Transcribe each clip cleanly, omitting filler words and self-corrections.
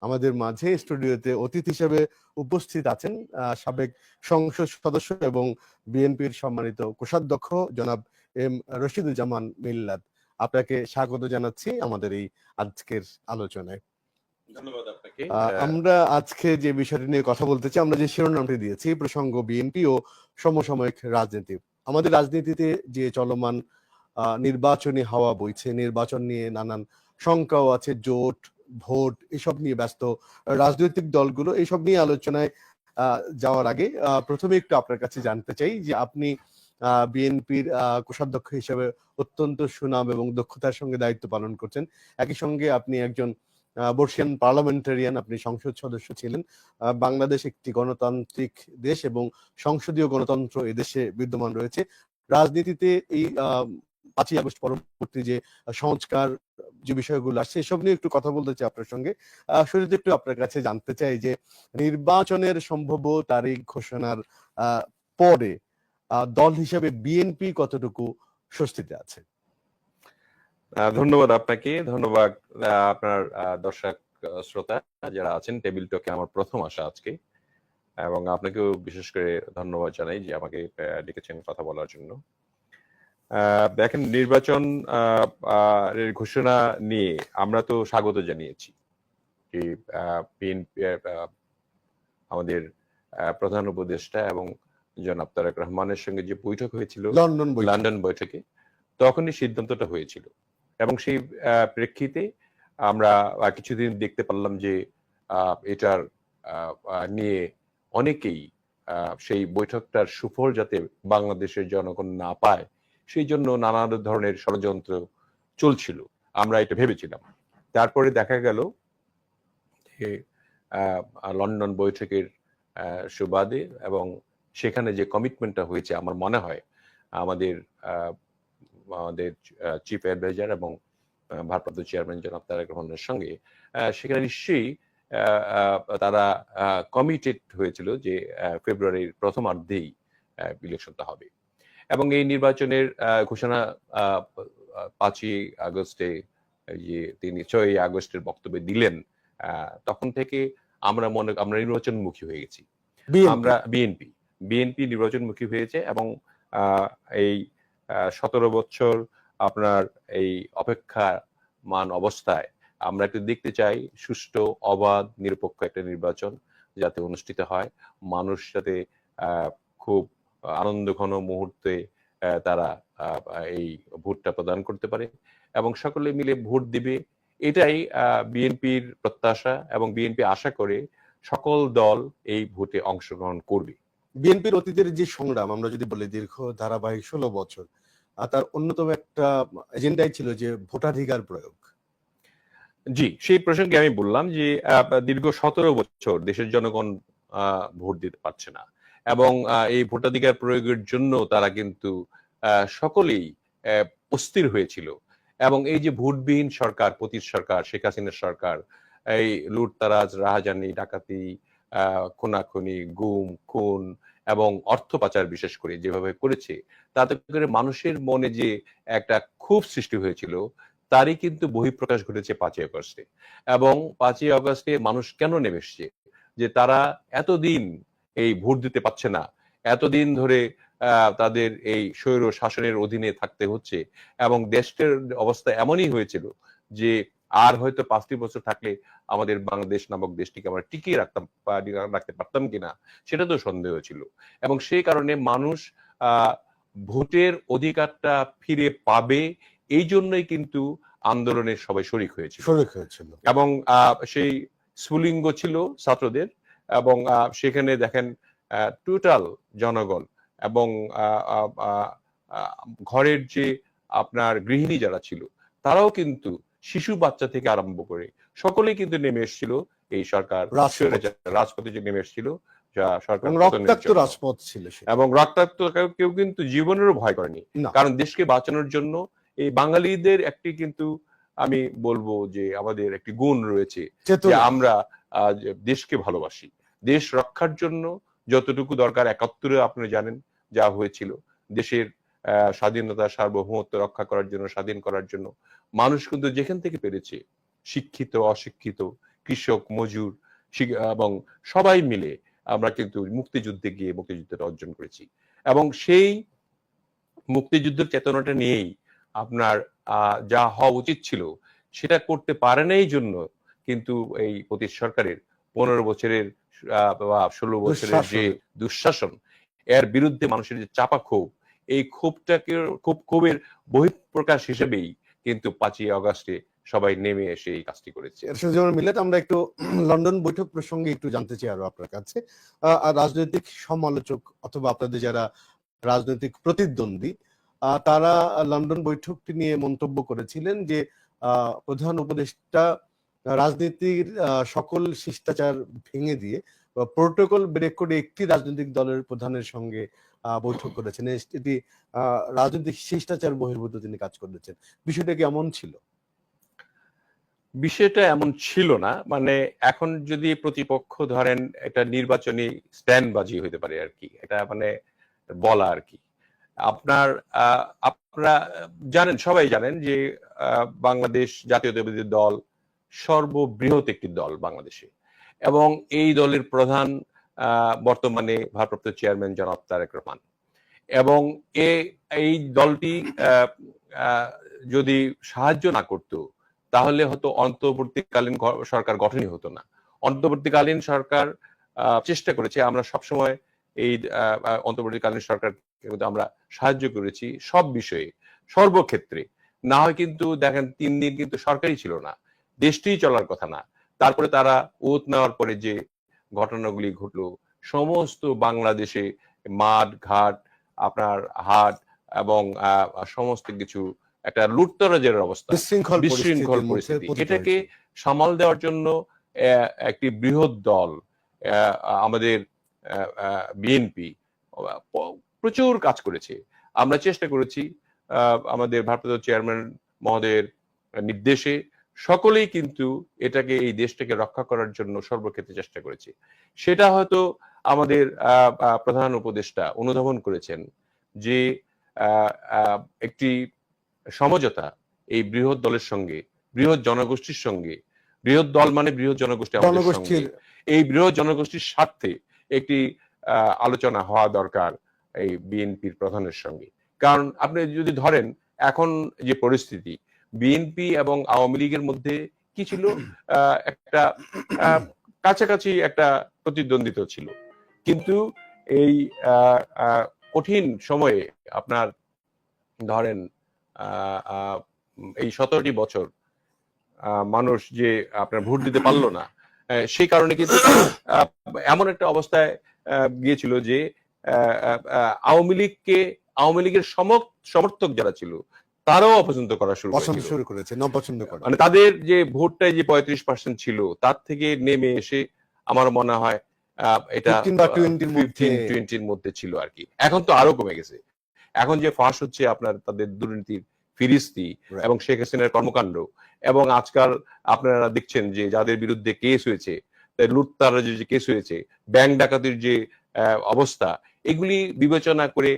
আমাদের মাঝে স্টুডিওতে অতিথি হিসেবে উপস্থিত আছেন সাবেক সংসদ সদস্য এবং বিএনপির সম্মানিত কোষাধ্যক্ষ জনাব এম রশিদুজ্জামান মিল্লাত। আপনাকে স্বাগত জানাচ্ছি আমাদের এই আজকের আলোচনায়। ধন্যবাদ আপনাকে। আমরা আজকে যে বিষয়টি নিয়ে কথা বলতে চাই, আমরা যে শিরোনামটি দিয়েছি প্রসঙ্গ বিএনপি ও সমসাময়িক রাজনীতি। আমাদের রাজনীতিতে যে চলমান নির্বাচনী হাওয়া বইছে, নির্বাচন নিয়ে নানান শঙ্কাও আছে, জোট ভোট এসব নিয়ে ব্যস্ত রাজনৈতিক দলগুলো। এইসব নিয়ে আলোচনায় যাওয়ার আগে প্রথমে একটু আপনার কাছে জানতে চাই যে আপনি বিএনপির কোষাধ্যক্ষ হিসেবে অত্যন্ত সুনাম এবং দক্ষতার সঙ্গে দায়িত্ব পালন করছেন। একই সঙ্গে আপনি একজন বর্ষিয়ান পার্লামেন্টারিয়ান, আপনি সংসদ সদস্য ছিলেন। বাংলাদেশ একটি গণতান্ত্রিক দেশ এবং সংসদীয় গণতন্ত্র এদেশে বিদ্যমান রয়েছে। রাজনীতিতে এই 5ই আগস্ট পরবর্তী যে সংস্কার যে বিষয়গুলো আসছে এসব নিয়ে একটু কথা বলতে চাই আপনার সঙ্গে। শুরুতে একটু আপনার কাছে জানতে চাই যে নির্বাচনের সম্ভাব্য তারিখ ঘোষণার পরে দল হিসেবে বিএনপি কতটুকু স্বস্তিতে আছে? ধন্যবাদ আপনাকে, ধন্যবাদ আপনার দর্শক শ্রোতা যারা আছেন। টেবিল টকে আমার প্রথম আসা আজকে, এবং আপনাকেও বিশেষ করে ধন্যবাদ জানাই যে আমাকে ডেকেছেন কথা বলার জন্য। দেখেন, নির্বাচন ঘোষণা নিয়ে আমরা তো স্বাগত জানিয়েছি যে বিএনপি আমাদের প্রধান উপদেষ্টা এবং জনাব তারেক রহমানের সঙ্গে যে বৈঠক হয়েছিল লন্ডন বৈঠকে, তখনই সিদ্ধান্তটা হয়েছিল। এবং সেই প্রেক্ষিতে আমরা কিছুদিন দেখতে পারলাম যে এটার নিয়ে অনেকেই সেই বৈঠকটার সুফল যাতে বাংলাদেশের জনগণ না পায় সেই জন্য নানা ধরনের ষড়যন্ত্র চলছিল, আমরা এটা ভেবেছিলাম। তারপরে দেখা গেল যে লন্ডন বৈঠকের সুবাদে এবং সেখানে যে কমিটমেন্টটা হয়েছে, আমার মনে হয় আমাদের চিফ অ্যাডভাইজার এবং ভারপ্রাপ্ত চেয়ারম্যান জনাব তারেক রহমানের সঙ্গে সেখানে নিশ্চয়ই তারা কমিটেড হয়েছিল যে ফেব্রুয়ারির প্রথমার্ধেই ইলেকশনটা হবে। এবং এই নির্বাচনের ঘোষণা 5ই আগস্টে যে তিনি 6ই আগস্টের বক্তব্যে দিলেন, তখন থেকে আমরা নির্বাচনমুখী হয়ে গেছি। আমরা বিএনপি নির্বাচনমুখী হয়েছে এবং এই 17 বছর আপনার এই অপেক্ষা মান অবস্থায় আমরা একটু দেখতে চাই সুষ্ঠু, অবাধ, নিরপেক্ষ একটা নির্বাচন যাতে অনুষ্ঠিত হয়। মানুষ যাতে খুব আনন্দঘন মুহূর্তে তারা এই ভোটটা প্রদান করতে পারে এবং সকলে মিলে ভোট দিবে, এটাই বিএনপির প্রত্যাশা। এবং বিএনপি আশা করে সকল দল এই ভোটে অংশগ্রহণ করবে। বিএনপির অতীতের যে সংগ্রাম আমরা যদি বলি দীর্ঘ ধারাবাহিক 16 বছর, তার অন্যতম একটা এজেন্ডাই ছিল যে ভোটাধিকার প্রয়োগ। জি, সেই প্রসঙ্গে আমি বললাম যে দীর্ঘ 17 বছর দেশের জনগণ ভোট দিতে পারছে না, এবং এই ভোটাধিকার প্রয়োগের জন্য তারা কিন্তু সকলেই অস্থির হয়েছিল। এবং এই যে ভোটবিহীন সরকার, পতিত সরকার, শেখ হাসিনার সরকার, এই লুটতারাজ, রাহাজানি, ডাকাতি, খুনাখুনি, গুম, খুন এবং অর্থ পাচার বিশেষ করে যেভাবে করেছে, তাতে করে মানুষের মনে যে একটা ক্ষোভ সৃষ্টি হয়েছিল তারই কিন্তু বহিঃপ্রকাশ ঘটেছে 5ই আগস্টে। এবং 5ই আগস্টে মানুষ কেন নেমে এসছে, যে তারা এতদিন এই ভোট দিতে পারছে না, এতদিন ধরে তাদের এই স্বৈর শাসনের অধীনে থাকতে হচ্ছে, এবং দেশের অবস্থা এমনই হয়েছিল যে আর হয়তো 5টি বছর থাকলে আমাদের বাংলাদেশ নামক দেশটিকে আমরা টিকিয়ে রাখতে পারতাম কিনা সেটা তো সন্দেহ ছিল। এবং সেই কারণে মানুষ ভোটের অধিকারটা ফিরে পাবে এই জন্যই কিন্তু আন্দোলনের সবাই শরিক হয়েছিল। এবং সেই স্ফুলিঙ্গ ছিল ছাত্রদের, এবং সেখানে দেখেন টোটাল জনগণ এবং ঘরের যে আপনার গৃহিণী যারা ছিল তারাও কিন্তু শিশু বাচ্চা থেকে আরম্ভ করে সকলেই কিন্তু নেমে এসেছিল এই সরকার রাজপথে যে নেমে এসেছিল, যা সরকার রক্তাক্ত রাজপথ ছিল, এবং রক্তাক্ত কেউ কিন্তু জীবনেরও ভয় করেনি, কারণ দেশকে বাঁচানোর জন্য এই বাঙালিদের একটি কিন্তু আমি বলবো যে আমাদের একটি গুণ রয়েছে যে আমরা দেশকে ভালোবাসি। দেশ রক্ষার জন্য যতটুকু দরকার 71-এ আপনি জানেন যা হয়েছিল, দেশের স্বাধীনতা সার্বভৌমত্ব রক্ষা করার জন্য, স্বাধীন করার জন্য মানুষ কিন্তু যেখান থেকে পেরেছে, শিক্ষিত, অশিক্ষিত, কৃষক, মজুর এবং সবাই মিলে আমরা কিন্তু মুক্তিযুদ্ধে গিয়ে মুক্তিযুদ্ধটা অর্জন করেছি। এবং সেই মুক্তিযুদ্ধের চেতনাটা নিয়েই আপনার যা হওয়া উচিত ছিল সেটা করতে পারে নাই জন্য কিন্তু এই অতীত সরকারের 15 বছরের বা 16 বছরের যে দুঃশাসন, এর বিরুদ্ধে মানুষের যে চাপা ক্ষোভ, এই ক্ষোভের বহিঃপ্রকাশ হিসেবেই কিন্তু 5ই আগস্টে সবাই নেমে এসে এই কাজটি করেছে। এর সাথে যেমন মিলে আমরা একটু লন্ডন বৈঠক প্রসঙ্গে একটু জানতে চাই আরো আপনার কাছে। রাজনৈতিক সমালোচক অথবা আপনাদের যারা রাজনৈতিক প্রতিদ্বন্দ্বী তারা লন্ডন বৈঠকটি নিয়ে মন্তব্য করেছিলেন যে প্রধান উপদেষ্টা রাজনীতির সকল শিষ্টাচার ভেঙে দিয়ে প্রোটোকল ব্রেক করে একটি রাজনৈতিক দলের প্রধানের সঙ্গে বৈঠক করেছেন। এটি রাজনৈতিক শিষ্টাচার বহির্ভূত তিনি কাজ করেছেন। বিষয়টা কি এমন ছিল? বিষয়টা এমন ছিল না। মানে এখন যদি প্রতিপক্ষ ধরেন একটা নির্বাচনী স্ট্যান্ডবাজি হইতে পারে আর কি, এটা মানে বলা আর কি। আপনারা জানেন, সবাই জানেন যে বাংলাদেশ জাতীয়তাবাদী দল সর্ববৃহৎ একটি দল বাংলাদেশে, এবং এই দলের প্রধান বর্তমানে ভারপ্রাপ্ত চেয়ারম্যান জনাব তারেক রহমান। এবং এই দলটি যদি সাহায্য না করত তাহলে হয়তো অন্তর্বর্তীকালীন সরকার গঠনই হতো না। অন্তর্বর্তীকালীন সরকার চেষ্টা করেছে, আমরা সবসময় এই অন্তর্বর্তীকালীন সরকার আমরা সাহায্য করেছি সব বিষয়ে, সর্বক্ষেত্রে। না হয় কিন্তু দেখেন 3 দিন কিন্তু সরকারই ছিল না, দেশটি চলার কথা না। তারপরে তারা ওত নেওয়ার পরে যে ঘটনাগুলি ঘটলো, সমস্ত বাংলাদেশে মাঠ ঘাট, আপনার হাট এবং সমস্ত কিছু একটা লুটতরাজের অবস্থা, বিশৃঙ্খল পরিস্থিতি, এটাকে সামাল দেওয়ার জন্য একটি বৃহৎ দল আমাদের বিএনপি প্রচুর কাজ করেছে। আমরা চেষ্টা করেছি আমাদের ভারপ্রাপ্ত চেয়ারম্যান মহোদয়ের নির্দেশে সকলেই কিন্তু এটাকে, এই দেশটাকে রক্ষা করার জন্য সর্বক্ষেত্রে চেষ্টা করেছে। সেটা হয়তো আমাদের প্রধান উপদেষ্টা অনুধাবন করেছেন যে একটি সমঝোতা এই বৃহৎ দলের সঙ্গে, বৃহৎ জনগোষ্ঠীর সঙ্গে, বৃহৎ দল মানে বৃহৎ জনগোষ্ঠী, এই বৃহৎ জনগোষ্ঠীর স্বার্থে একটি আলোচনা হওয়া দরকার এই বিএনপির প্রধানের সঙ্গে। কারণ আপনি যদি ধরেন এখন যে পরিস্থিতি, বিএনপি এবং আওয়ামী লীগের মধ্যে কি ছিল, একটা কাছাকাছি একটা প্রতিদ্বন্দ্বিতা ছিল, কিন্তু এই কঠিন সময়ে আপনার ধরেন এই 17টি বছর মানুষ যে আপনার ভোট দিতে পারলো না, সেই কারণে কিন্তু এমন একটা অবস্থায় গিয়েছিল যে আওয়ামী লীগের সমর্থক যারা ছিল তারাও অপছন্দ করা শুরু করেছে, মানে তাদের যে ভোটটাই যে 35% ছিল তার থেকে নেমে এসে আমার মনে হয় এটা 15-20-র মধ্যে ছিল আর কি। এখন তো আরো কমে গেছে। এখন যে ফাঁস হচ্ছে আপনার তাদের দুর্নীতির ফিরিস্তি এবং শেখ হাসিনার কর্মকাণ্ড, এবং আজকাল আপনারা দেখছেন যে যাদের বিরুদ্ধে কেস হয়েছে, লুটতরাজের যে কেস হয়েছে, ব্যাংক ডাকাতির যে অবস্থা, এগুলি বিবেচনা করে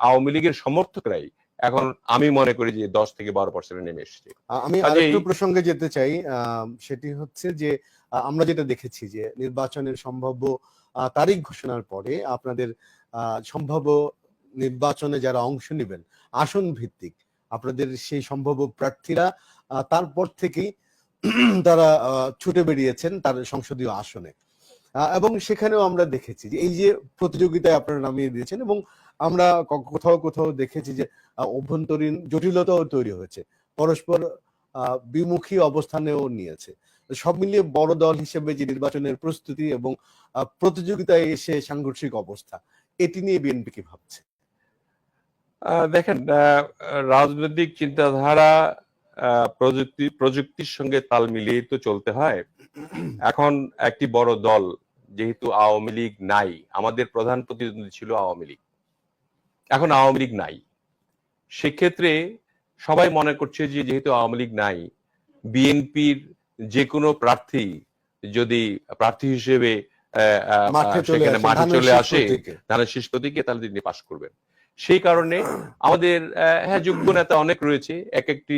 আওয়ামী লীগের সমর্থকরাই এখন আমি মনে করি যে 10-12% নেমে এসেছে। আমি আরেকটু প্রসঙ্গে যেতে চাই, সেটি হচ্ছে যে আমরা যেটা দেখেছি যে নির্বাচনের সম্ভাব্য তারিখ ঘোষণার পরে আপনাদের সম্ভাব্য নির্বাচনে যারা অংশ নেবেন আসন ভিত্তিক আপনাদের সেই সম্ভাব্য প্রার্থীরা তারপর থেকেই তারা ছুটে বেরিয়েছেন তার সংসদীয় আসনে, এবং সেখানেও আমরা দেখেছি যে এই যে প্রতিযোগিতায় আপনারা নামিয়ে দিয়েছেন, এবং আমরা কোথাও কোথাও দেখেছি যে অভ্যন্তরীণ জটিলতাও তৈরি হয়েছে, পরস্পর বিমুখী অবস্থানেও নিয়েছে। সব মিলিয়ে বড় দল হিসেবে যে নির্বাচনের প্রস্তুতি এবং প্রতিযোগিতায় এসে সাংঘর্ষিক অবস্থা, এটি নিয়ে বিএনপি কি ভাবছে? দেখেন, রাজনৈতিক চিন্তাধারা প্রযুক্তির সঙ্গে তাল মিলিয়ে তো চলতে হয়। এখন একটি বড় দল যেহেতু আওয়ামী লীগ নাই, আমাদের প্রধান প্রতিদ্বন্দ্বী ছিল আওয়ামী লীগ, এখন আওয়ামী লীগ নাই, সেক্ষেত্রে সবাই মনে করছে যে যেহেতু আওয়ামী লীগ নাই, বিএনপির যে কোনো প্রার্থী যদি প্রার্থী হিসেবে সেখানে মাঠে চলে আসে ধানের শীষ প্রতীকে, তাহলে তিনি পাশ করবেন। সেই কারণে আমাদের যোগ্য নেতা অনেক রয়েছে, এক একটি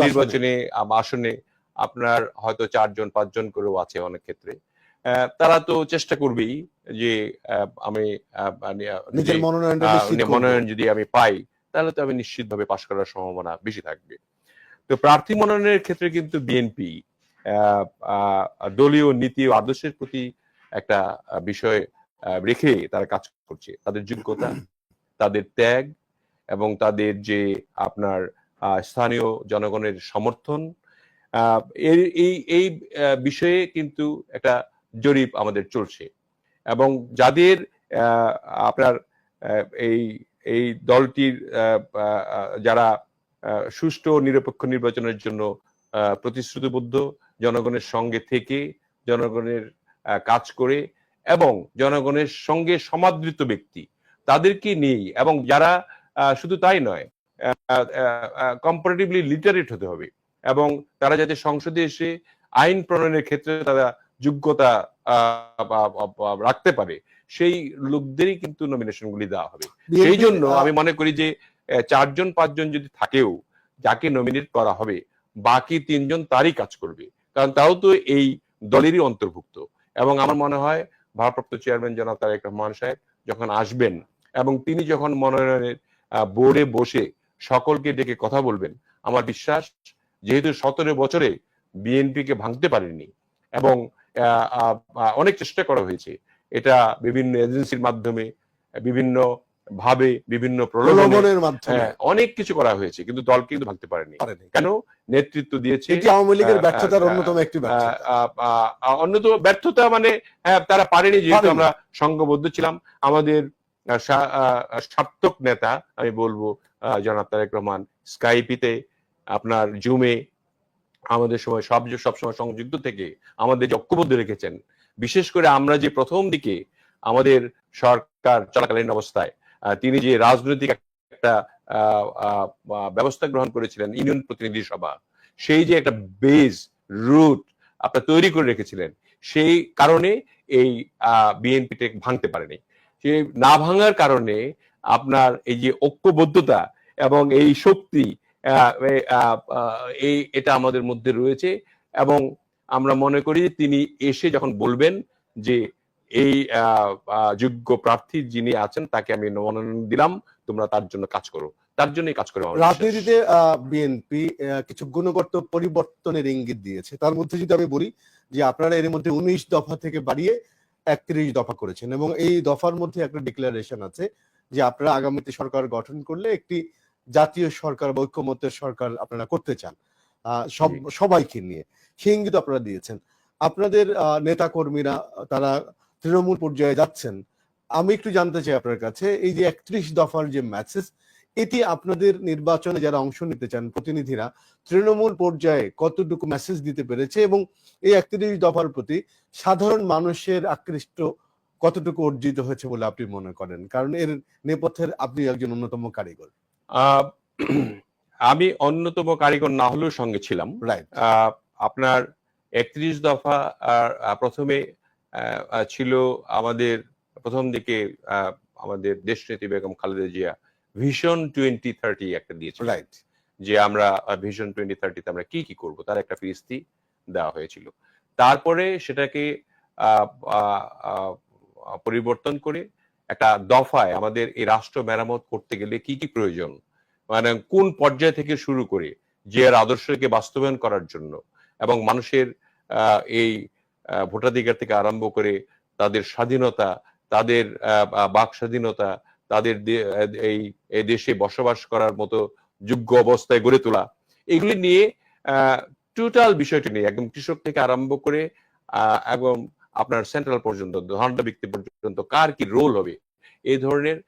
নির্বাচনে আসনে আপনার হয়তো 4-5 জন করেও আছে অনেক ক্ষেত্রে। তারা তো চেষ্টা করবেই যে আমি নিজের মনোনয়নটা নিশ্চিত করব। মনোনয়ন যদি আমি পাই তাহলে তো আমি নিশ্চিতভাবে পাশ করার সম্ভাবনা বেশি থাকবে। তো প্রার্থী মনোনয়নের ক্ষেত্রে কিন্তু বিএনপি দলীয় নীতি ও আদর্শের প্রতি একটা বিষয় রেখে তারা কাজ করছে। তাদের যোগ্যতা, তাদের ত্যাগ এবং তাদের যে আপনার স্থানীয় জনগণের সমর্থন, আহ, এই এই এই বিষয়ে কিন্তু একটা জরিপ আমাদের চলছে এবং যাদের আহ, আপনার এই এই দলটির যারা সুষ্ঠু ও নিরপেক্ষ নির্বাচনের জন্য প্রতিশ্রুতিবদ্ধ, জনগণের সঙ্গে থেকে জনগণের কাজ করে এবং জনগণের সঙ্গে সমাদৃত ব্যক্তি তাদেরকে নিয়েই, এবং যারা শুধু তাই নয়, কম্পারেটিভলি লিটারেট হতে হবে এবং তারা যাতে সংসদে এসে আইন প্রণয়নের ক্ষেত্রে তারা যোগ্যতা রাখতে পারে, সেই লোকদেরই কিন্তু নমিনেশনগুলি দেওয়া হবে। সেই জন্য আমি মনে করি যে 4-5 জন যদি থাকেও যাকে নমিনেট করা হবে, বাকি 3 জন তারই কাজ করবে, কারণ তাও তো এই দলেরই অন্তর্ভুক্ত। এবং আমার মনে হয় ভারপ্রাপ্ত চেয়ারম্যান জনাব তারেক রহমান সাহেব যখন আসবেন এবং তিনি যখন মনোনয়নের বোর্ডে বসে সকলকে ডেকে কথা বলবেন, আমার বিশ্বাস যেহেতু 17 বছরে বিএনপিকে ভাঙতে পারেনি এবং অনেক চেষ্টা করা হয়েছে, এটা বিভিন্ন এজেন্সির মাধ্যমে, বিভিন্ন ভাবে, বিভিন্ন প্রলোভনের মাধ্যমে অনেক কিছু করা হয়েছে, কিন্তু দল কিন্তু ভাঙতে পারেনি। কেন? নেতৃত্ব দিয়েছে। এটি আওয়ামী লীগের ব্যর্থতার অন্যতম একটি অন্যতম ব্যর্থতা, মানে তারা পারেনি যেহেতু আমরা সংঘবদ্ধ ছিলাম। আমাদের সার্থক নেতা আমি বলবো জনাব তারেক রহমান স্কাইপিতে, আপনার জুমে আমাদের সময় সবসময় সংযুক্ত থেকে আমাদের যে ঐক্যবদ্ধ রেখেছেন। বিশেষ করে আমরা যে প্রথম দিকে আমাদের সরকার চলাকালীন অবস্থায় তিনি যে রাজনৈতিক একটা ব্যবস্থা গ্রহণ করেছিলেন, ইউনিয়ন প্রতিনিধি সভা, সেই যে একটা বেজ রুট আপনার তৈরি করে রেখেছিলেন, সেই কারণে এই বিএনপিতে ভাঙতে পারেনি। সেই না ভাঙার কারণে আপনার এই যে ঐক্যবদ্ধতা এবং এই শক্তি এটা আমাদের মধ্যে রয়েছে এবং আমরা মনে করি তিনি এসে যখন বলবেন যে এই যোগ্য প্রার্থী যিনি আছেন তাকে আমি মনোনয়ন দিলাম, তোমরা তার জন্য কাজ করো, তার জন্যই কাজ করো। রাজনীতিতে বিএনপি কিছু গুণগত পরিবর্তনের ইঙ্গিত দিয়েছে। তার মধ্যে যদি আমি বলি যে আপনারা এর মধ্যে 19 দফা থেকে বাড়িয়ে 31 দফা করেছেন এবং এই দফার মধ্যে একটা ডিক্লারেশন আছে যে আপনারা আগামীতে সরকার গঠন করলে একটি জাতীয় সরকার বা ঐক্যমত্যের সরকার আপনারা করতে চান সবাইকে নিয়ে, সেই ইঙ্গিত আপনারা দিয়েছেন। আপনাদের নেতা কর্মীরা তারা তৃণমূল পর্যায়ে যাচ্ছেন। আমি একটু জানতে চাই আপনার কাছে এই যে 31 দফার যে মেসেজ, এটি আপনাদের নির্বাচনে যারা অংশ নিতে চান প্রতিনিধিরা তৃণমূল পর্যায়ে কতটুকু মেসেজ দিতে পেরেছে এবং এই 31 দফার প্রতি সাধারণ মানুষের আকৃষ্ট কতটুকু অর্জিত হয়েছে বলে আপনি মনে করেন? কারণ এর নেপথ্যের আপনি একজন অন্যতম কারিগর। আমি অন্যতম কারিগর না হলেও সঙ্গে ছিলাম। আপনার 31 দফা প্রথমে ছিল আমাদের প্রথম দিকে আমাদের দেশনেত্রী বেগম খালেদা জিয়া ভিশন 2030 একটা দিয়েছিল, যে আমরা ভিশন 2030 তে আমরা কি কি করব তার একটা ফিরিস্তি দেওয়া হয়েছিল। তারপরে সেটাকে পরিবর্তন করে একটা দফায় আমাদের এই রাষ্ট্র মেরামত করতে গেলে কি কি প্রয়োজন, মানে কোন পর্যায় থেকে শুরু করে যে আদর্শকে বাস্তবায়ন করার জন্য এবং মানুষের এই ভোটাধিকার থেকে আরম্ভ করে তাদের স্বাধীনতা, তাদের বাক স্বাধীনতা, তাদের এই দেশে বসবাস করার মতো যোগ্য অবস্থায় গড়ে তোলা, এগুলি নিয়ে টোটাল বিষয়টি নিয়ে একদম কৃষক থেকে আরম্ভ করে এবং আপনার সেন্ট্রাল পর্যন্ত ধনাঢ্য ব্যক্তি পর্যন্ত কার কি রোল হবে, এই ধরনের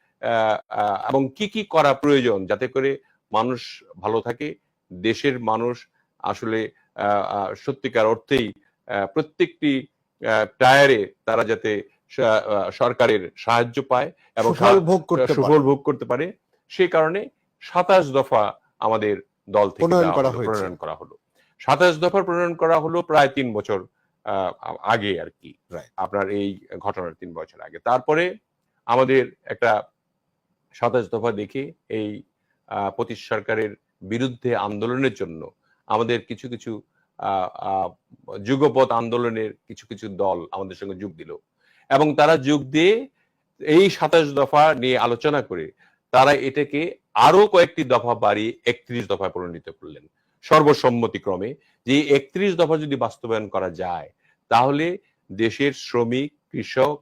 এবং কি কি করা প্রয়োজন যাতে করে মানুষ ভালো থাকে, দেশের মানুষ আসলে সত্যিকার অর্থেই প্রত্যেকটি টায়ারে তারা যাতে সরকারের সাহায্য পায় এবং সুফল ভোগ করতে পারে, সেই কারণে 27 দফা আমাদের দল থেকে প্রণয়ন করা হলো। 27 দফা প্রণয়ন করা হলো প্রায় 3 বছর আগে আর কি, আপনার এই ঘটনার 3 বছর আগে। তারপরে আমাদের একটা 27 দফা দেখে এই পঁচিশ সরকারের বিরুদ্ধে আন্দোলনের জন্য আমাদের কিছু কিছু যুগপৎ আন্দোলনের কিছু কিছু দল আমাদের সঙ্গে যোগ দিল এবং তারা যোগ দিয়ে এই 27 দফা নিয়ে আলোচনা করে তারা এটাকে আরো কয়েকটি দফা বাড়িয়ে 31 দফায় পরিণত করলেন সর্বসম্মতিক্রমে। যে 31 দফা যদি বাস্তবায়ন করা যায় তাহলে দেশের শ্রমিক, কৃষক,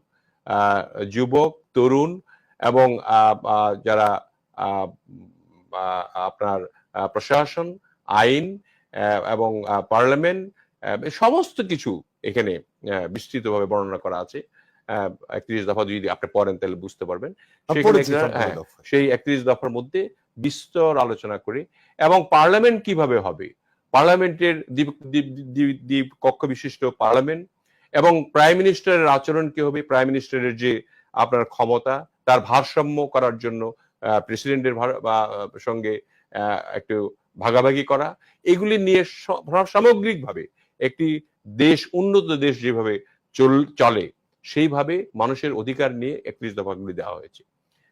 যুবক, তরুণ এবং যারা আপনার প্রশাসন, আইন এবং পার্লামেন্ট সমস্ত কিছু এখানে বিস্তৃতভাবে বর্ণনা করা আছে। 31 দফা যদি আপনি পড়েন তাহলে বুঝতে পারবেন। সেই 31 দফার মধ্যে বিস্তর আলোচনা করে এবং পার্লামেন্ট কিভাবে হবে, পার্লামেন্টের দ্বীপ কক্ষ বিশিষ্ট পার্লামেন্ট এবং প্রাইম মিনিস্টারের আচরণ কি হবে, প্রাইম মিনিস্টারের যে আপনার ক্ষমতা তার ভারসাম্য করার জন্য প্রেসিডেন্টের সঙ্গে একটু ভাগাভাগি করা, এগুলি নিয়ে সামগ্রিকভাবে একটি দেশ, উন্নত দেশ যেভাবে চলে সেইভাবে মানুষের অধিকার নিয়ে 31 দফাগুলি দেওয়া হয়েছে।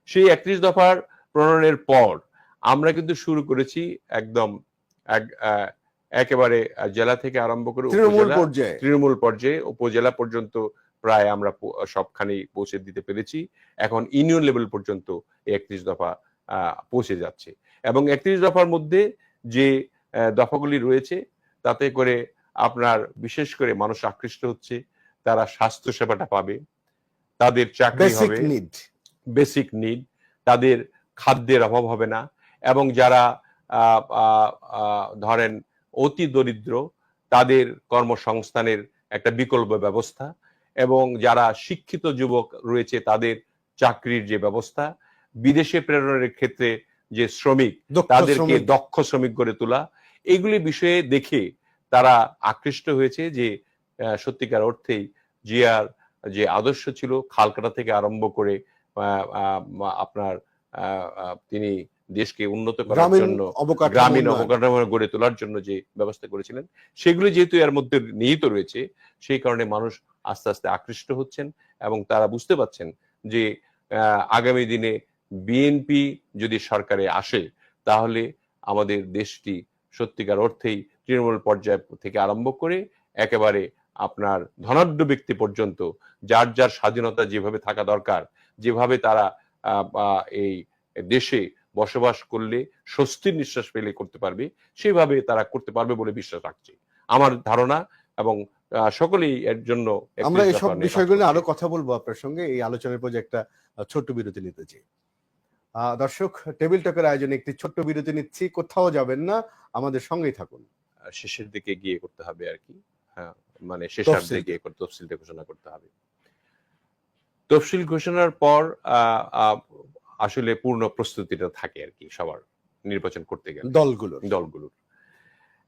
সেই 31 দফার প্রণয়নের পর আমরা কিন্তু শুরু করেছি একদম একেবারে জেলা থেকে আরম্ভ করে তৃণমূল পর্যায়ে উপজেলা পর্যন্ত প্রায় আমরা সবখানি পৌঁছে দিতে পেরেছি। এখন ইউনিয়ন লেভেল পর্যন্ত 31 দফা পৌঁছে যাচ্ছে এবং 31 দফার মধ্যে যে দফাগুলি রয়েছে তাতে করে আপনার বিশেষ করে মানুষ আকৃষ্ট হচ্ছে, তারা স্বাস্থ্য সেবাটা পাবে, তাদের চাকরি হবে, বেসিক নিড, তাদের খাদ্যের অভাব হবে না এবং যারা ধরেন অতি দরিদ্র তাদের কর্মসংস্থানের একটা বিকল্প ব্যবস্থা এবং যারা শিক্ষিত যুবক রয়েছে তাদের চাকরির যে ব্যবস্থা, বিদেশে প্রেরণের ক্ষেত্রে যে শ্রমিক তাদেরকে দক্ষ শ্রমিক গড়ে তোলা, এইগুলি বিষয়ে দেখে তারা আকৃষ্ট হয়েছে যে সত্যিকার অর্থেই জিয়ার যে আদর্শ ছিল খালকাটা থেকে আরম্ভ করে আপনার তিনি দেশকে উন্নত করার জন্য গ্রামীণ অবকাঠামো গড়ে তোলার জন্য যে ব্যবস্থা করেছিলেন সেগুলি যেহেতু এর মধ্যে নিহিত রয়েছে সেই কারণে মানুষ আস্তে আস্তে আকৃষ্ট হচ্ছেন এবং তারা বুঝতে পারছেন যে আগামী দিনে বিএনপি যদি সরকারে আসে তাহলে আমাদের দেশটি সত্যিকার অর্থেই তৃণমূল পর্যায় থেকে আরম্ভ করে একেবারে আপনার ধনাঢ্য ব্যক্তি পর্যন্ত যার যার স্বাধীনতা যেভাবে থাকা দরকার, যেভাবে তারা এই দেশে বসবাস করলে স্বস্তির নিঃশ্বাস পেলে করতে পারবে সেভাবে তারা করতে পারবে বলে বিশ্বাস রাখছি আমার ধারণা। এবং সকলেই এর জন্য আমরা এইসব বিষয়গুলো আরো কথা বলবো আপনার সঙ্গে। এই আলোচনার পর একটা ছোট্ট বিরতি নিতে চাই। দর্শক, টেবিল টকের আয়োজনে একটি ছোট্ট বিরতি নিচ্ছি, কোথাও যাবেন না, আমাদের সঙ্গেই থাকুন। শেষের দিকে গিয়ে করতে হবে আর কি, হ্যাঁ মানে শেষের দিকে তফসিলটা ঘোষণা করতে হবে। তফসিল ঘোষণার পর আসলে পূর্ণ প্রস্তুতিটা থাকে আর কি সবার নির্বাচন করতে গেলে দলগুলোর।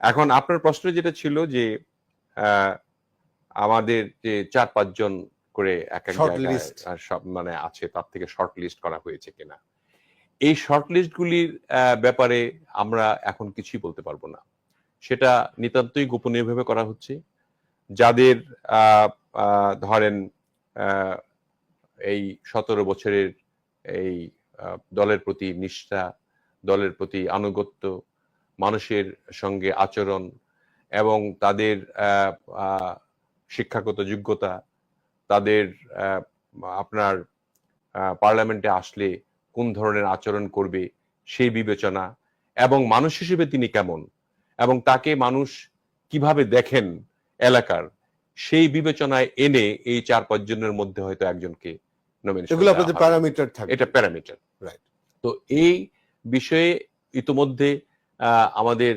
এখন আপনার প্রশ্ন যেটা ছিল যে আমাদের যে 4-5 জন করে এক এক জায়গায় সব মানে আছে তার থেকে শর্ট লিস্ট করা হয়েছে কিনা, এই শর্ট লিস্ট গুলির ব্যাপারে আমরা এখন কিছুই বলতে পারবো না। সেটা নিতান্তই গোপনীয় ভাবে করা হচ্ছে। যাদের ধরেন এই 17 বছরের এই দলের প্রতি নিষ্ঠা, দলের প্রতি আনুগত্য, মানুষের সঙ্গে আচরণ এবং তাদের শিক্ষাগত যোগ্যতা, তাদের আপনার পার্লামেন্টে আসলে কোন ধরনের আচরণ করবে সেই বিবেচনা এবং মানুষ হিসেবে তিনি কেমন এবং তাকে মানুষ কিভাবে দেখেন এলাকার, সেই বিবেচনায় এনে এই 4-5 জনের মধ্যে হয়তো একজনকে নমিনেশন, এগুলো আপনাদের প্যারামিটার থাকে, এটা প্যারামিটার, রাইট। তো এই বিষয়ে ইতিমধ্যে আমাদের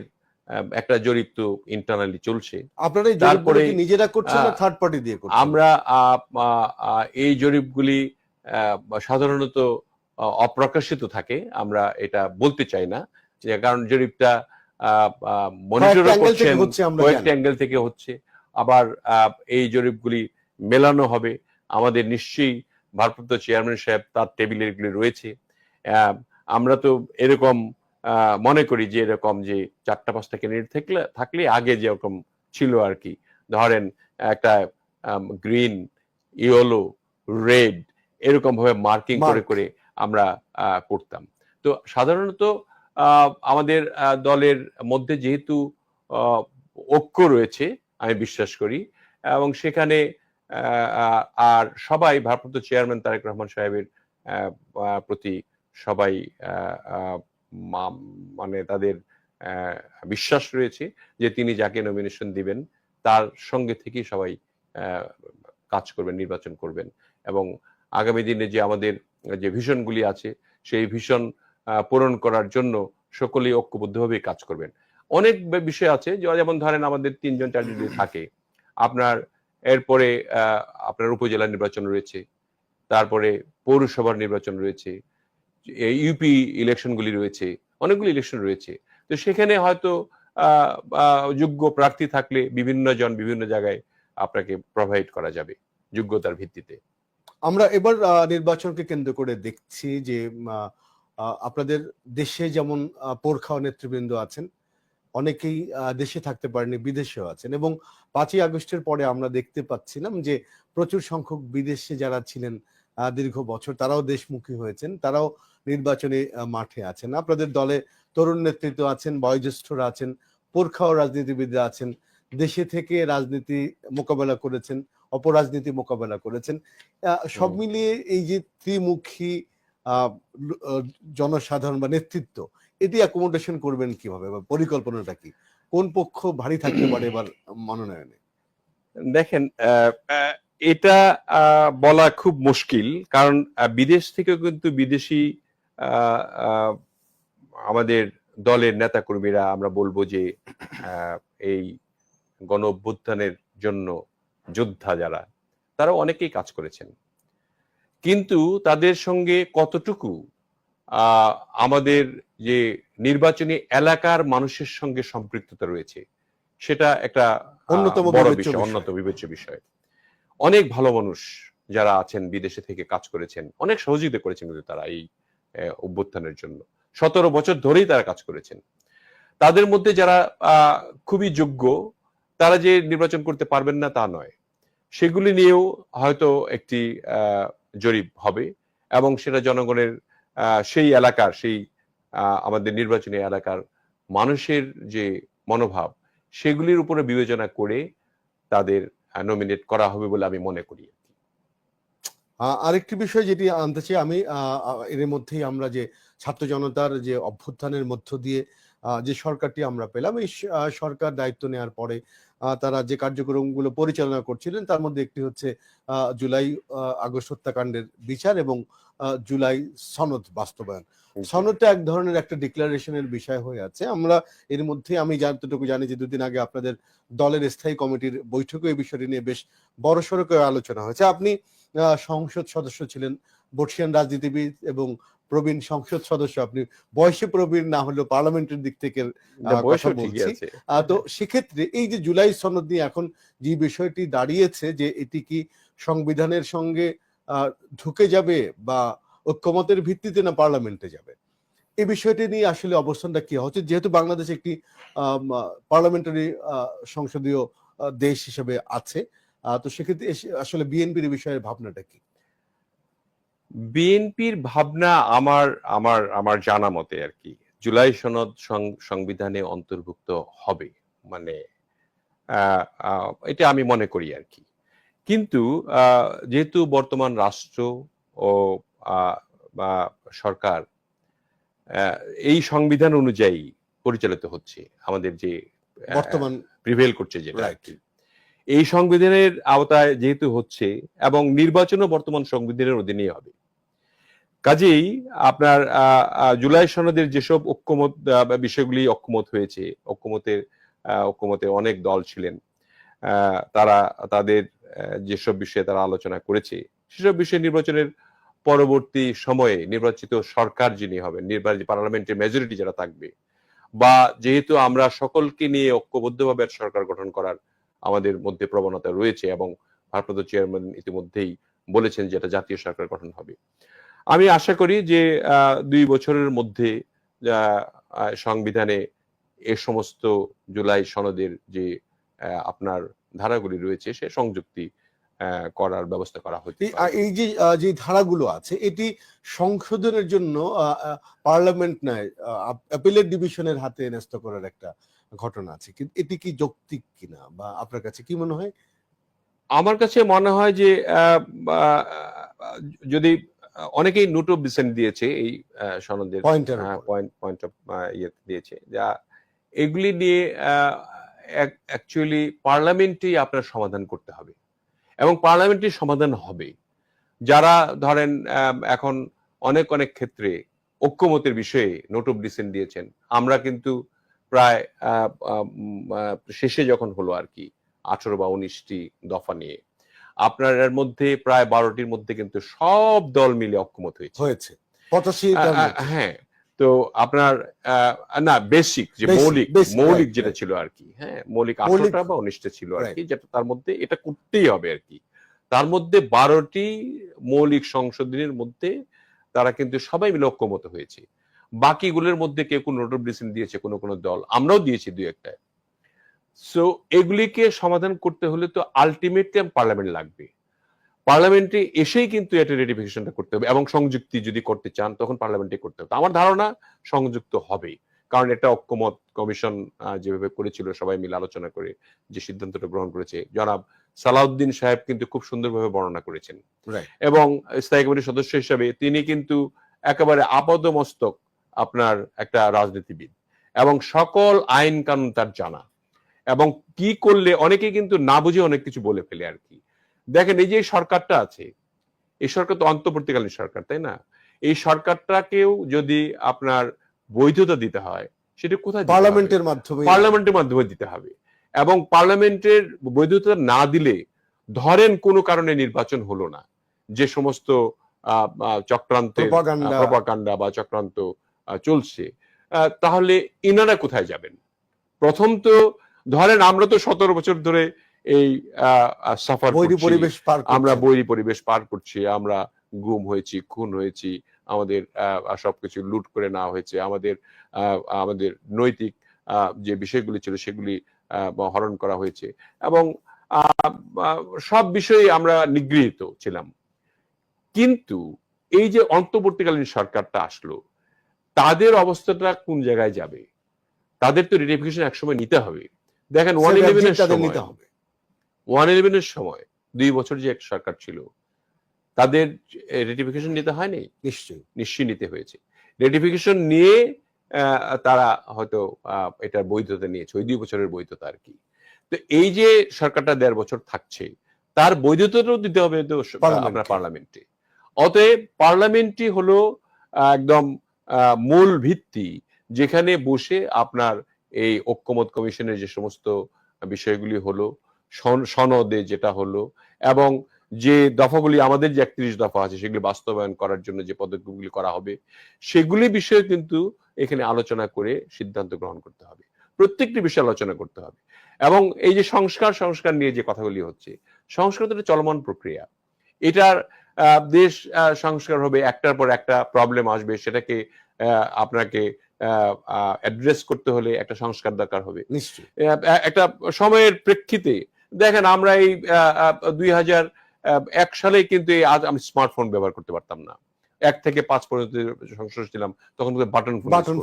একটা জরিপ তো ইন্টারনালি চলছে। আপনারা এই জরিপগুলো কি নিজেরা করছেন না থার্ড পার্টি দিয়ে করছেন? আমরা এই জরিপগুলি সাধারণত অপ্রকাশিত থাকে, আমরা এটা বলতে চাই না, কারণ জরিপটা মনিটর করছেন কয়েকটা অ্যাঙ্গেল থেকে হচ্ছে। আবার এই জরিপগুলি মেলানো হবে, আমাদের নিশ্চয়ই ভারপ্রাপ্ত চেয়ারম্যান সাহেব তার টেবিলে এগুলি রয়েছে। আমরা তো এরকম মনে করি যে এরকম যে 4-5টা ক্যান্ডিডেট থাকলে আগে যেরকম ছিল আর কি, ধরেন একটা গ্রিন, ইয়েলো, রেড এরকম ভাবে মার্কিং করে করে আমরা করতাম। তো সাধারণত আমাদের দলের মধ্যে যেহেতু ঐক্য রয়েছে আমি বিশ্বাস করি, এবং সেখানে আর সবাই ভারপ্রাপ্ত চেয়ারম্যান তারেক রহমান সাহেবের প্রতি সবাই মানে তাদের বিশ্বাস রয়েছে যে তিনি যাকে নমিনেশন দিবেন তার সঙ্গে থেকেই সবাই কাজ করবেন, নির্বাচন করবেন, এবং আগামী দিনে যে আমাদের যে ভিশনগুলি আছে সেই ভিশন পূরণ করার জন্য সকলেই ঐক্যবদ্ধভাবে কাজ করবেন। অনেক বিষয় আছে, যেমন ধরেন আমাদের 3-4 জন থাকে, আপনার এরপরে আপনার উপজেলা নির্বাচন রয়েছে, তারপরে পৌরসভার নির্বাচন রয়েছে, ইউপি ইলেকশনগুলি রয়েছে, অনেকগুলি ইলেকশন রয়েছে। তো সেখানে হয়তো যোগ্য প্রার্থী থাকলে বিভিন্ন জন বিভিন্ন জায়গায় আপনাকে প্রোভাইড করা যাবে যোগ্যতার ভিত্তিতে। আমরা এবার নির্বাচনকে কেন্দ্র করে দেখছি যে আপনাদের দেশে যেমন পোরখা নেতৃবৃন্দ আছেন, অনেকেই দেশে থাকতে পারেনি, বিদেশেও আছেন, এবং 5ই আগস্টের পরে আমরা দেখতে পাচ্ছিলাম যে প্রচুর সংখ্যক বিদেশে যারা ছিলেন দীর্ঘ বছর তারাও দেশমুখী হয়েছেন, তারাও নির্বাচনে মাঠে আছেন। আপনাদের দলে তরুণ নেতৃত্ব আছেন, বয়োজ্যেষ্ঠরা আছেন, পোরখাও রাজনীতিবিদরা আছেন, দেশে থেকে রাজনীতি মোকাবেলা করেছেন, অপরাজনীতি মোকাবেলা করেছেন। সব মিলিয়ে এই যে ত্রিমুখী জনসাধারণ বা নেতৃত্ব, এটি অ্যাকোমোডেশন করবেন কিভাবে, বা পরিকল্পনাটা কি, কোন পক্ষ ভারী থাকতে পারে এবার মনোনয়নে? দেখেন, এটা বলা খুব মুশকিল, কারণ বিদেশ থেকেও কিন্তু বিদেশি আমাদের দলের নেতাকর্মীরা, আমরা বলবো যে এই গণ অভ্যুত্থানের জন্য যোদ্ধা যারা, তারা অনেকেই কাজ করেছেন, কিন্তু তাদের সঙ্গে কতটুকু আমাদের যে নির্বাচনী এলাকার মানুষের সঙ্গে সম্পৃক্ততা রয়েছে সেটা একটা অন্যতম বড় বিষয়, অন্যতম বিবেচ্য বিষয়। অনেক ভালো মানুষ যারা আছেন বিদেশে থেকে কাজ করেছেন, অনেক সহযোগিতা করেছেন কিন্তু তারা এই অভ্যুত্থানের জন্য 17 বছর ধরেই তারা কাজ করেছেন। তাদের মধ্যে যারা খুবই যোগ্য, তারা যে নির্বাচন করতে পারবেন না তা নয়, সেগুলি নিয়েও হয়তো একটি জরিপ হবে, এবং সেটা জনগণের সেই এলাকার, সেই আমাদের নির্বাচনী এলাকার মানুষের যে মনোভাব, সেগুলির উপরে বিবেচনা করে তাদের নমিনেট করা হবে বলে আমি মনে করি। আরেকটি বিষয় যেটি আনতে চাই আমি, এর মধ্যেই আমরা যে ছাত্র জনতার যে অভ্যুত্থানের মধ্য দিয়ে যে সরকারটি আমরা পেলাম, এই সরকার দায়িত্ব নেওয়ার পরে তারা যে কার্যক্রমগুলো পরিচালনা করছিলেন তার মধ্যে একটি হচ্ছে জুলাই আগস্ট হত্যাকাণ্ডের বিচার এবং জুলাই সনদ বাস্তবায়ন। সনদটা এক ধরনের একটা ডিক্লারেশনের বিষয় হয়ে আছে। আমরা এর মধ্যে আমি যতটুকু জানি যে 2 দিন আগে আপনাদের দলের স্থায়ী কমিটির বৈঠকে এই বিষয়টি নিয়ে বেশ বড়সড় করে আলোচনা হয়েছে। আপনি সংসদ সদস্য ছিলেন, বর্ষিয়ান রাজনীতিবিদ এবং প্রবীণ সংসদ সদস্য, আপনি বয়সে প্রবীণ না হলেও পার্লামেন্টের দিক থেকে কথা বলছি। তো সেক্ষেত্রে এই যে জুলাই সনদ নিয়ে এখন যে বিষয়টি দাঁড়িয়েছে যে এটি কি সংবিধানের সঙ্গে ঢুকে যাবে বা ঐক্যমতের ভিত্তিতে না পার্লামেন্টে যাবে, এই বিষয়টি নিয়ে আসলে অবস্থানটা কি হচ্ছে, যেহেতু বাংলাদেশ একটি পার্লামেন্টারি সংসদীয় দেশ হিসেবে আছে, তো সেক্ষেত্রে আসলে বিএনপির বিষয়ের ভাবনাটা কি? বিএনপির ভাবনা আমার আমার আমার জানা মতে আর কি, জুলাই সনদ সংবিধানে অন্তর্ভুক্ত হবে, মানে এটা আমি মনে করি আর কি। কিন্তু যেহেতু বর্তমান রাষ্ট্র ও বা সরকার এই সংবিধান অনুযায়ী পরিচালিত হচ্ছে, আমাদের যে বর্তমান প্রিভেল করছে যেটা আর কি, এই সংবিধানের আওতায় যেহেতু হচ্ছে, এবং নির্বাচনও বর্তমান সংবিধানের অধীনেই হবে, কাজেই আপনার জুলাই সনদের যেসব ঐক্যমত বিষয়গুলি ঐক্যমত হয়েছে, ঐক্যমতে অনেক দল ছিলেন, তারা তাদের যেসব বিষয়ে তারা আলোচনা করেছে সেসব বিষয়ে নির্বাচনের পরবর্তী সময়ে নির্বাচিত সরকার যিনি হবেন, পার্লামেন্টের মেজরিটি যারা থাকবে, বা যেহেতু আমরা সকলকে নিয়ে ঐক্যবদ্ধভাবে সরকার গঠন করার আমাদের মধ্যে প্রবণতা রয়েছে, এবং ভারপ্রাপ্ত চেয়ারম্যান ইতিমধ্যেই বলেছেন যে এটা জাতীয় সরকার গঠন হবে, আমি আশা করি যে 2 বছরের মধ্যে সংবিধানে এ সমস্ত জুলাই সনদের যে আপনার ধারাগুলি রয়েছে সে সংযুক্তি করার ব্যবস্থা করা হচ্ছে। এই যে ধারাগুলো আছে এটি সংশোধনের জন্য পার্লামেন্ট নয়, অ্যাপিলেট ডিভিশনের হাতে ন্যস্ত করার একটা ঘটনা আছে, কিন্তু এটি কি যৌক্তিক কিনা বা আপনার কাছে কি মনে হয়? আমার কাছে মনে হয় যে যদি অনেকেই নোট অফ ডিসেন্ট দিয়েছে এই সনদের পয়েন্টের উপর। পয়েন্ট অফ ইয়ে দিয়েছে, যা এগুলি নিয়ে অ্যাকচুয়ালি পার্লামেন্টেই আপনার সমাধান করতে হবে এবং পার্লামেন্টের সমাধান হবে। যারা ধরেন এখন অনেক অনেক ক্ষেত্রে ঐক্যমতের বিষয়ে নোট অফ ডিসেন্ট দিয়েছেন, আমরা কিন্তু প্রায় শেষে যখন হলো আর কি 18 বা 19টি দফা নিয়ে, আপনার এর মধ্যে প্রায় 12টির মধ্যে কিন্তু সব দল মিলে ঐক্যমত হয়েছে। 85টার মধ্যে। হ্যাঁ, তো আপনার না বেসিক যে মৌলিক যেটা ছিল আর কি, হ্যাঁ মৌলিক 18টা বা 19টা ছিল আর কি, যেটা তার মধ্যে এটা করতেই হবে আর কি। তার মধ্যে 12টি মৌলিক সংশোধনীর মধ্যে তারা কিন্তু সবাই মিলে ঐক্যমত হয়েছে। বাকিগুলোর মধ্যে কেউ কোন নোট অফ ডিসেন্ট দিয়েছে কোন কোন দল, আমরাও দিয়েছি দুই একটা। সো এগুলিকে সমাধান করতে হলে তো আলটিমেটলি পার্লামেন্ট লাগবে। পার্লামেন্টে এসেই কিন্তু এটা রেটিফিকেশনটা করতে হবে এবং সংযুক্তি যদি করতে চান তখন পার্লামেন্টে করতে হবে। আমার ধারণা সংযুক্ত হবে, কারণ এটা ঐক্যমত কমিশন যেভাবে করেছিল সবাই মিলে আলোচনা করে যে সিদ্ধান্তটা গ্রহণ করেছে, জনাব সালাউদ্দিন সাহেব কিন্তু খুব সুন্দরভাবে বর্ণনা করেছেন এবং স্থায়ী কমিটির সদস্য হিসেবে তিনি কিন্তু একেবারে আপাদমস্তক আপনার একটা রাজনীতিবিদ এবং সকল আইন কানুন তার জানা, এবং কি করলে অনেকে কিন্তু না বুঝে অনেক কিছু বলে ফেলে আর কি। দেখেন এই যে সরকারটা আছে, এই সরকার তো অন্তর্বর্তীকালীন সরকার, তাই না? এই সরকারটাকেও যদি আপনার বৈধতা দিতে হয় সেটা কোথায়? পার্লামেন্টের মাধ্যমে। পার্লামেন্টের মাধ্যমে দিতে হবে, এবং পার্লামেন্টের বৈধতা না দিলে ধরেন কোনো কারণে নির্বাচন হলো না, যে সমস্ত চক্রান্তের প্রপাগান্ডা বা চক্রান্ত চলছে, তাহলে ইনারা কোথায় যাবেন? প্রথম তো ধরেন আমরা তো 17 বছর ধরে এই সাফার পরিবেশ আমরা বৈরী পরিবেশ পার করছি, আমরা গুম হয়েছি, খুন হয়েছি, আমাদের সবকিছু লুট করে নেওয়া হয়েছে, আমাদের আমাদের নৈতিক যে বিষয়গুলি ছিল সেগুলি হরণ করা হয়েছে, এবং সব বিষয়ে আমরা নিগৃহীত ছিলাম। কিন্তু এই যে অন্তর্বর্তীকালীন সরকারটা আসলো, তাদের অবস্থাটা কোন জায়গায় যাবে? তাদের তো রেটিফিকেশন একসময় নিতে হবে। দেখেন 111 এর সময় 2 বছর যে একটা সরকার ছিল, তাদের রেটিফিকেশন নিতে হয়নি? নিশ্চয়ই নিতে হয়েছে। রেটিফিকেশন নিয়ে তারা হয়তো এটার বৈধতা নিয়েছে, ওই 2 বছরের বৈধতা আর কি। তো এই যে সরকারটা 1.5 বছর থাকছে, তার বৈধতাটাও দিতে হবে তো আপনার পার্লামেন্টে। অতএব পার্লামেন্টই হলো একদম মূল ভিত্তি, যেখানে বসে আপনার এই ঐক্যমত কমিশনের যে সমস্ত বিষয়গুলি হলো, সনদে যেটা হলো, এবং যে দফাগুলি আমাদের যে 31 দফা আছে সেগুলি বাস্তবায়ন করার জন্য যে পদক্ষেপগুলি করা হবে, সেগুলি বিষয়ে কিন্তু এখানে আলোচনা করে সিদ্ধান্ত গ্রহণ করতে হবে। প্রত্যেকটি বিষয়ে আলোচনা করতে হবে। এবং এই যে সংস্কার নিয়ে যে কথাগুলি হচ্ছে, সংস্কার তো একটা চলমান প্রক্রিয়া। এটার দেশ সংস্কার হবে, একটার পর একটা প্রবলেম আসবে, সেটাকে আপনাকে অ্যাড্রেস করতে হলে একটা সংস্কার দরকার হবে নিশ্চয়ই। একটা সময়ের প্রেক্ষিতে দেখেন আমরা এই 2001 সালে কিন্তু আমি স্মার্টফোন ব্যবহার করতে পারতাম না। 1 থেকে 5 পর্যন্ত সংসদ ছিলাম, তখন বাটন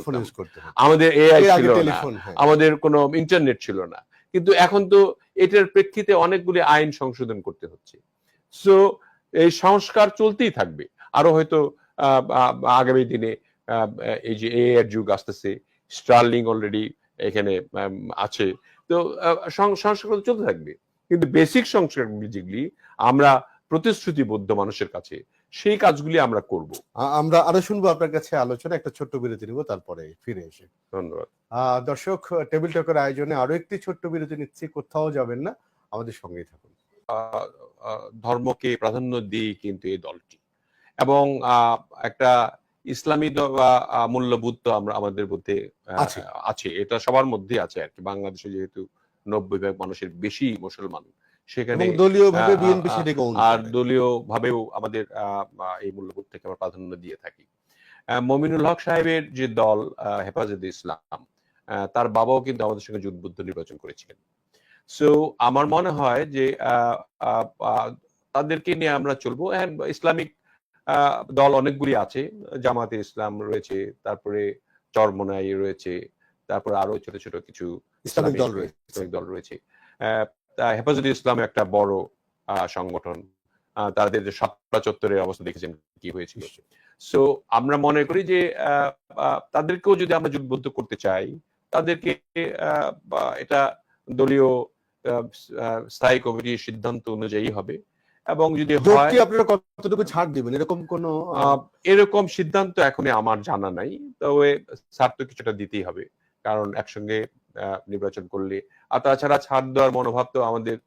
ফোন ইউজ করতাম। আমাদের এআই ছিল না, আমাদের কোনো ইন্টারনেট ছিল না। কিন্তু এখন তো এটার প্রেক্ষিতে অনেকগুলি আইন সংশোধন করতে হচ্ছে। সো এই সংস্কার চলতেই থাকবে। আরো হয়তো আগামী দিনে এই যে এআই এর যুগ আসতেছে, স্টারলিং অলরেডি এখানে আছে, তো সংস্কার চলতে থাকবে। কিন্তু বেসিক সংস্কার যেগুলি আমরা প্রতিশ্রুতিবদ্ধ মানুষের কাছে, সেই কাজগুলি আমরা করব। আমরা আরো শুনবো আপনার কাছে আলোচনা, একটা ছোট্ট বিরতি নিব, তারপরে ফিরে এসে। ধন্যবাদ। দর্শক, টেবিল টকের আয়োজনে আরো একটি ছোট্ট বিরতি নিচ্ছি, কোথাও যাবেন না, আমাদের সঙ্গেই থাকুন। ধর্মকে প্রাধান্য দিয়ে কিন্তু এই দলটি, এবং একটা ইসলামী মূল্যবোধ তো আমরা আমাদের মধ্যে আছে, এটা সবার মধ্যে আছে আর কি। বাংলাদেশে যেহেতু 90% মানুষের বেশি মুসলমান, সেখানে দলীয়ভাবে বিএনপি আর দলীয়ভাবেও আমাদের এই মূল্যবোধটাকে আমরা প্রাধান্য দিয়ে থাকি। মমিনুল হক সাহেবের যে দল হেফাজতে ইসলাম, তার বাবাও কিন্তু আমাদের সঙ্গে জোটবদ্ধ নির্বাচন করেছিলেন। সো আমার মনে হয় যে তাদেরকে নিয়ে আমরা চলবো। ইসলামিক দল অনেকগুলি আছে, জামাতে ইসলাম রয়েছে, তারপরে চরমনাই রয়েছে, তারপরে আরো ছোট ছোট কিছু ইসলামিক দল রয়েছে। ইসলামিক দল রয়েছে। হেফাজতে ইসলাম একটা বড় সংগঠন, তাদের শাপলা চত্বরের অবস্থা দেখেছেন কি হয়েছিল। সো আমরা মনে করি যে তাদেরকেও যদি আমরা জোটবদ্ধ করতে চাই, তাদেরকে এটা দলীয় স্থায়ী কমিটির সিদ্ধান্ত অনুযায়ী হবে। এবং যদি হয়, আপনারা কতটুকু ছাড় দিবেন এরকম কোন এরকম সিদ্ধান্ত এখনই আমার জানা নাই, তবে ছাড় তো কিছুটা দিতেই হবে, কারণ একসঙ্গে নির্বাচন করলে। আর তাছাড়া ছাড় দেওয়ার মনোভাব তো আমাদের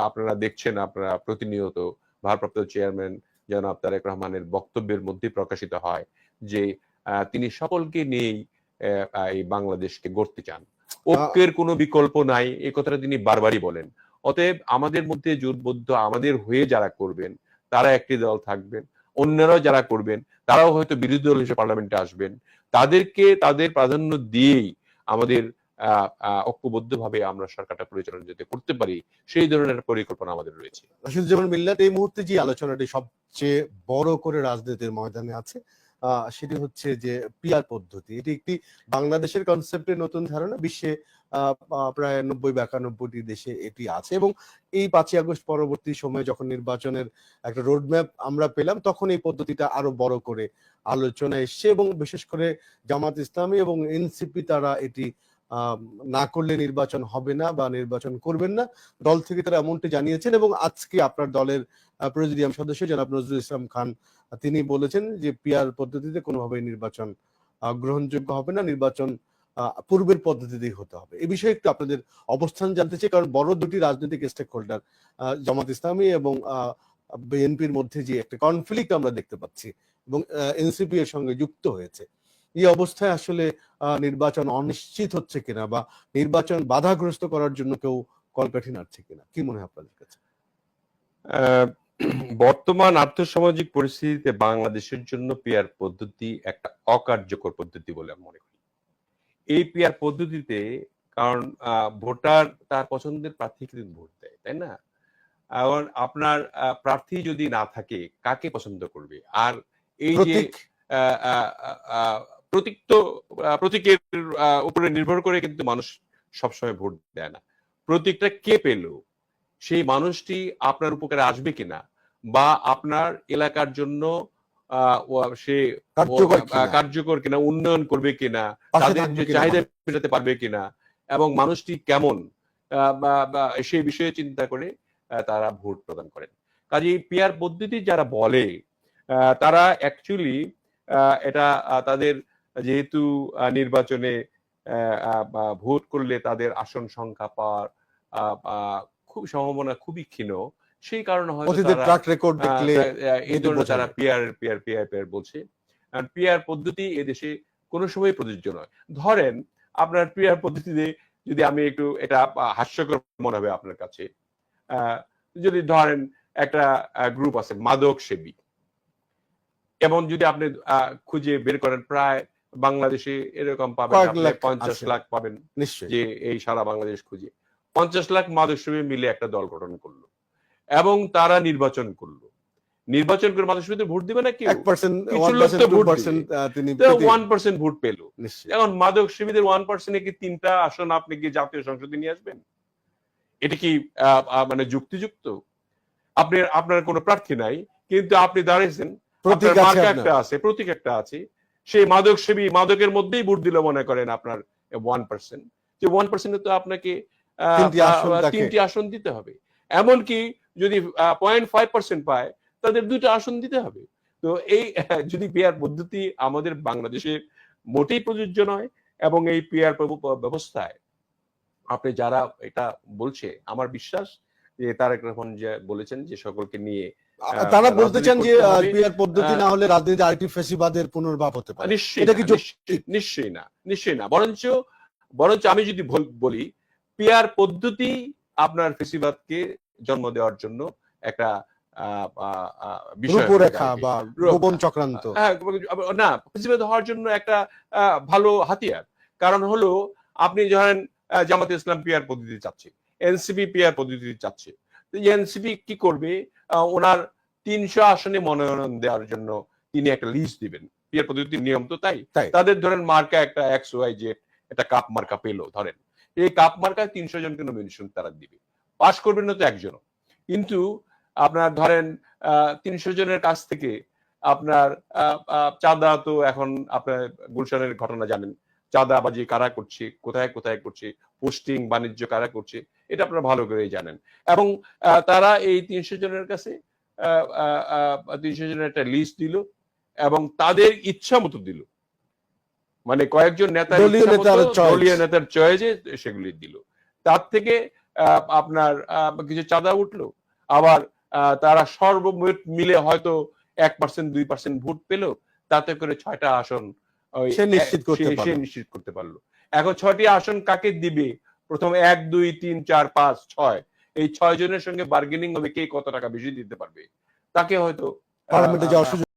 আপনারা দেখছেন, আপনারা প্রতিনিয়ত ভারপ্রাপ্ত চেয়ারম্যান জনাব তারেক রহমানের বক্তব্যের মধ্যে প্রকাশিত হয় যে তিনি সকলকে নিয়েই এই বাংলাদেশকে গড়তে চান, ঐক্যের কোনো বিকল্প নাই, এই কথাটা তিনি বারবারই বলেন। অতএব আমাদের মধ্যে জোটবদ্ধ, আমাদের হয়ে যারা করবেন তারা একটি দল থাকবেন, অন্যরাও যারা করবেন তারাও হয়তো বিরোধী দল হিসেবে পার্লামেন্টে আসবেন, তাদেরকে তাদের প্রাধান্য দিয়েই আমাদের ঐক্যবদ্ধভাবে আমরা সরকারটা পরিচালনা যাতে করতে পারি সেই ধরনের পরিকল্পনা আমাদের রয়েছে। রাশিদুজ্জামান মিল্লাত, এই মুহূর্তে যে আলোচনাটি সবচেয়ে বড় করে রাজনীতির ময়দানে আছে সেটি হচ্ছে যে পিআর পদ্ধতি। এটি একটি বাংলাদেশের কনসেপ্টের নতুন ধারণা, বিশ্বে প্রায় 90-91টি দেশে এটি আছে, এবং এই 5ই আগস্ট পরবর্তী সময়ে যখন নির্বাচনের একটা রোডম্যাপ আমরা পেলাম, তখন এই পদ্ধতিটা আরো বড় করে আলোচনা এসছে, এবং বিশেষ করে জামাত ইসলামী এবং এনসিপি তারা এটি না করলে নির্বাচন হবে না বা নির্বাচন করবেন না, দল থেকে তারা এমনটি জানিয়েছেন। এবং আজকে আপনার দলের প্রেসিডিয়াম সদস্য জনাব নজরুল ইসলাম খান তিনি বলেছেন যে পিআর পদ্ধতিতে কোনোভাবেই নির্বাচন গ্রহণযোগ্য হবে না, নির্বাচন পূর্বের পদ্ধতিতেই হতে হবে। এই বিষয়ে একটু আপনাদের অবস্থান জানতে চাই, কারণ বড় দুটি রাজনৈতিক স্টেক হোল্ডার জামাত ইসলামী এবং বিএনপির মধ্যে যে একটা কনফ্লিক্ট আমরা দেখতে পাচ্ছি, এবং এনসিপি এর সঙ্গে যুক্ত হয়েছে, এই অবস্থায় আসলে নির্বাচন অনিশ্চিত হচ্ছে কিনা বা নির্বাচন বাধাগ্রস্ত করার জন্য কেউ কলকাঠি নাড়ছে কিনা, কি মনে হয় আপনাদের কাছে? বর্তমান আর্থসামাজিক পরিস্থিতিতে বাংলাদেশের জন্য পিআর পদ্ধতি একটা অকার্যকর পদ্ধতি বলে আমি মনে করি। এই পিআর পদ্ধতিতে, কারণ ভোটার তার পছন্দের প্রার্থীকে ভোট দেয়, তাই না? এখন আপনার প্রার্থী যদি না থাকে, কাকে পছন্দ করবে? আর এই যে প্রতীকের উপরে নির্ভর করে কিন্তু মানুষ সবসময় ভোট দেয় না। প্রতীকটা কে পেল, সেই মানুষটি আপনার উপকারে আসবে কিনা, বা আপনার এলাকার জন্য সে কার্যকর কিনা, উন্নয়ন করবে কিনা, তাদের যে চাহিদা মেটাতে পারবে কিনা, এবং মানুষটি কেমন, সেই বিষয়ে চিন্তা করে তারা ভোট প্রদান করেন। কাজেই পিআর পদ্ধতি যারা বলে তারা অ্যাকচুয়ালি এটা তাদের, যেহেতু নির্বাচনে ভোট করলে তাদের আসন সংখ্যা পাওয়ার খুব সম্ভাবনা খুবই ক্ষীণ, সেই কারণে হয়তো এই ধরনের তারা পিআর বলছে। পিআর পদ্ধতি এদেশে কোনো সময় প্রযোজ্য নয়। ধরেন আপনার পিআর পদ্ধতিতে, যদি আমি একটু, এটা হাস্যকর মনে হবে আপনার কাছে, যদি ধরেন একটা গ্রুপ আছে মাদক সেবী, এবং যদি আপনি খুঁজে বের করেন, প্রায় বাংলাদেশে এরকম পাবেন 50 লাখ পাবেন, যে এই সারা বাংলাদেশ খুঁজে 50 লাখ মাদক সেবী মিলে একটা দল গঠন করলো, এবং তারা নির্বাচন করলো। নির্বাচন করে মাদক সেবীদের ভোট দিবে না কেউ, 1% ভোট পেল। এখন মাদক সেবীদের 1% কি 3টা আসন আপনি কি জাতীয় সংসদে নিয়ে আসবেন? এটা কি মানে যুক্তিযুক্ত? আপনার কোনো প্রার্থী নাই, কিন্তু আপনি দাঁড়িয়েছেন, প্রতীক একটা আছে, সেই মাদক সেবী মাদকের মধ্যেই ভোট দিল, মনে করেন আপনার 1%, যে 1% তো আপনাকে 3টি আসন দিতে হবে। এমনকি যদি 0.5% পায়, তাদের 2টা আসন দিতে হবে। তো এই যদি পিআর পদ্ধতি আমাদের বাংলাদেশে মোটেই প্রযোজ্য নয়, এবং এই পিআর ব্যবস্থায় আপনি যারা এটা বলছে, আমার বিশ্বাস যে তারেক রহমান যে বলেছেন যে সকলকে নিয়ে, তারা বলতে চান যে পিআর পদ্ধতি না হলে রাজনীতি আরেকটি ফ্যাসিবাদের পুনর্ভাব হতে পারে। নিশ্চয়ই না। বরঞ্চ আমি যদি বলি, পিআর পদ্ধতি আপনার ফ্যাসিবাদকে জন্ম দেওয়ার জন্য একটা রূপরেখা বা গোপন চক্রান্ত, না, ফ্যাসিবাদ হওয়ার জন্য একটা ভালো হাতিয়ার। কারণ হলো, আপনি ধরেন জামাতে ইসলাম পিআর পদ্ধতি চাচ্ছে, এনসিপি পিআর পদ্ধতি চাচ্ছে, এনসিপি কি করবে, ওনার 300 আসনে মনোনয়ন দেওয়ার জন্য তিনি একটা লিস্ট দিবেন। পিআর পদ্ধতির নিয়ম তো তাই। তাদের ধরেন মার্কা একটা XYZ, একটা কাপ মার্কা পেলো ধরেন, এই কাপ মার্কায় 300 জনকে নমিনেশন তারা দিবে, পাশ করবেন না তো একজনও। কিন্তু আপনার ধরেন 300 জনের কাছ থেকে আপনার চাঁদা তো এখন আপনার গুলশানের ঘটনা জানেন, চাঁদাবাজি কারা করছে, কোথায় কোথায় করছে, পোস্টিং বাণিজ্য কারা করছে, এটা আপনারা ভালো করেই জানেন। এবং তারা এই 300 জনের কাছে 300 জনের একটা লিস্ট দিল এবং তাদের ইচ্ছা মতো দিল, মানে কয়েকজন নেতার দলীয় নেতার চয়েসে সেগুলি দিল। তার থেকে আপনার কিছু চাঁদা উঠলো, আবার তারা সর্বমোট মিলে হয়তো 1% 2% ভোট পেল, তাতে করে 6টা আসন সে নিশ্চিত করতে পারলো। এখন 6টি আসন কাকে দিবে, প্রথম 1 2 3 4 5 6, এই 6 জনের সঙ্গে বার্গেনিং হবে কে কত টাকা বেশি দিতে পারবে, তাকে হয়তো পার্লামেন্টে যাওয়ার সুযোগ